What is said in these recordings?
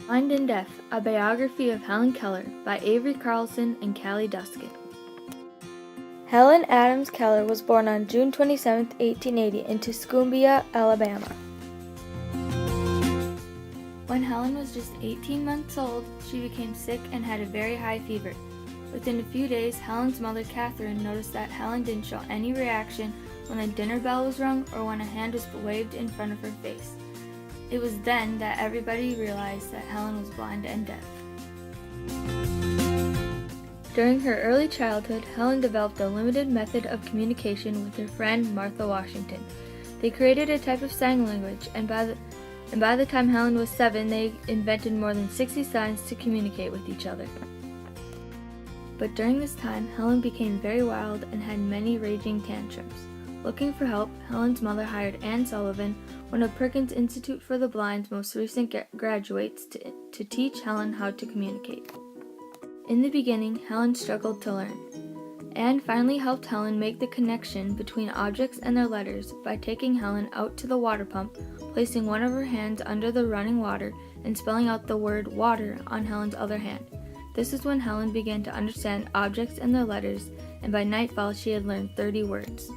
Blind and Deaf, a biography of Helen Keller by Avery Carlson and Callie Duskin. Helen Adams Keller was born on June 27, 1880 in Tuscumbia, Alabama. When Helen was just 18 months old, she became sick and had a very high fever. Within a few days, Helen's mother, Catherine, noticed that Helen didn't show any reaction when the dinner bell was rung or when a hand was waved in front of her face. It was then that everybody realized that Helen was blind and deaf. During her early childhood, Helen developed a limited method of communication with her friend Martha Washington. They created a type of sign language, and by the time Helen was 7, they invented more than 60 signs to communicate with each other. But during this time, Helen became very wild and had many raging tantrums. Looking for help, Helen's mother hired Anne Sullivan, one of Perkins Institute for the Blind's most recent graduates, to teach Helen how to communicate. In the beginning, Helen struggled to learn. Anne finally helped Helen make the connection between objects and their letters by taking Helen out to the water pump, placing one of her hands under the running water, and spelling out the word water on Helen's other hand. This is when Helen began to understand objects and their letters, and by nightfall she had learned 30 words.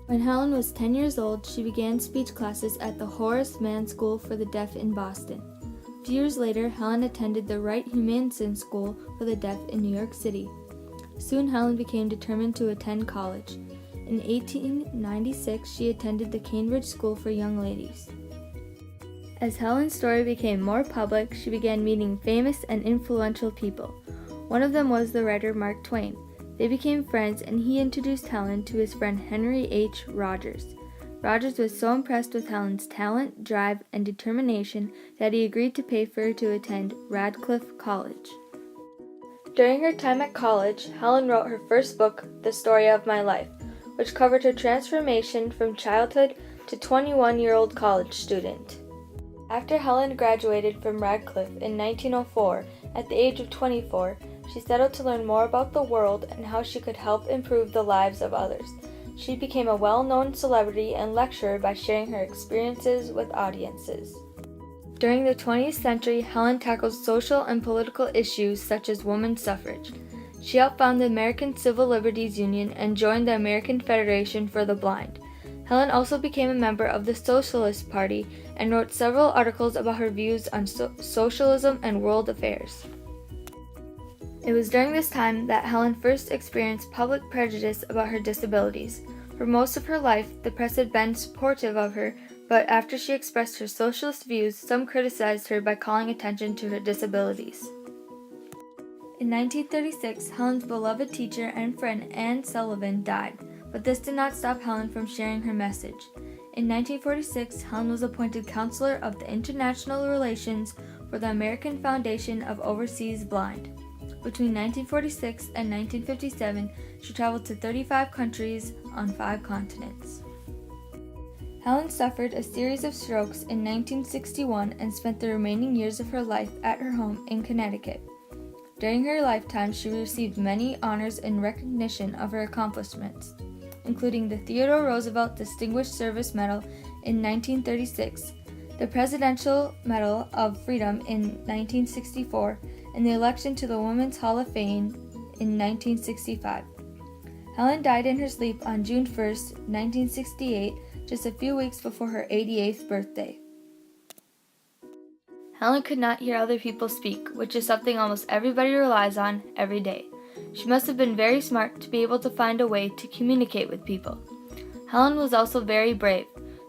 When Helen was 10 years old, she began speech classes at the Horace Mann School for the Deaf in Boston. A few years later, Helen attended the Wright Humanism School for the Deaf in New York City. Soon Helen became determined to attend college. In 1896, she attended the Cambridge School for Young Ladies. As Helen's story became more public, she began meeting famous and influential people. One of them was the writer Mark Twain. They became friends, and he introduced Helen to his friend Henry H. Rogers. Rogers was so impressed with Helen's talent, drive, and determination that he agreed to pay for her to attend Radcliffe College. During her time at college, Helen wrote her first book, The Story of My Life, which covered her transformation from childhood to 21-year-old college student. After Helen graduated from Radcliffe in 1904, at the age of 24, she settled to learn more about the world and how she could help improve the lives of others. She became a well-known celebrity and lecturer by sharing her experiences with audiences. During the 20th century, Helen tackled social and political issues such as women's suffrage. She helped found the American Civil Liberties Union and joined the American Federation for the Blind. Helen also became a member of the Socialist Party and wrote several articles about her views on socialism and world affairs. It was during this time that Helen first experienced public prejudice about her disabilities. For most of her life, the press had been supportive of her, but after she expressed her socialist views, some criticized her by calling attention to her disabilities. In 1936, Helen's beloved teacher and friend Anne Sullivan died, but this did not stop Helen from sharing her message. In 1946, Helen was appointed counselor of the International Relations for the American Foundation of Overseas Blind. Between 1946 and 1957, she traveled to 35 countries on 5 continents. Helen suffered a series of strokes in 1961 and spent the remaining years of her life at her home in Connecticut. During her lifetime, she received many honors in recognition of her accomplishments, including the Theodore Roosevelt Distinguished Service Medal in 1936, the Presidential Medal of Freedom in 1964, and the election to the Women's Hall of Fame in 1965. Helen died in her sleep on June 1, 1968, just a few weeks before her 88th birthday. Helen could not hear other people speak, which is something almost everybody relies on every day. She must have been very smart to be able to find a way to communicate with people. Helen was also very brave.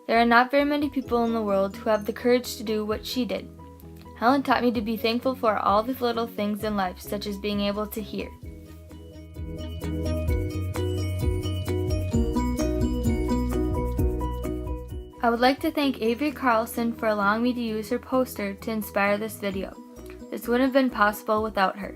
There are not very many people in the world who have the courage to do what she did. Helen taught me to be thankful for all the little things in life, such as being able to hear. I would like to thank Avery Carlson for allowing me to use her poster to inspire this video. This wouldn't have been possible without her.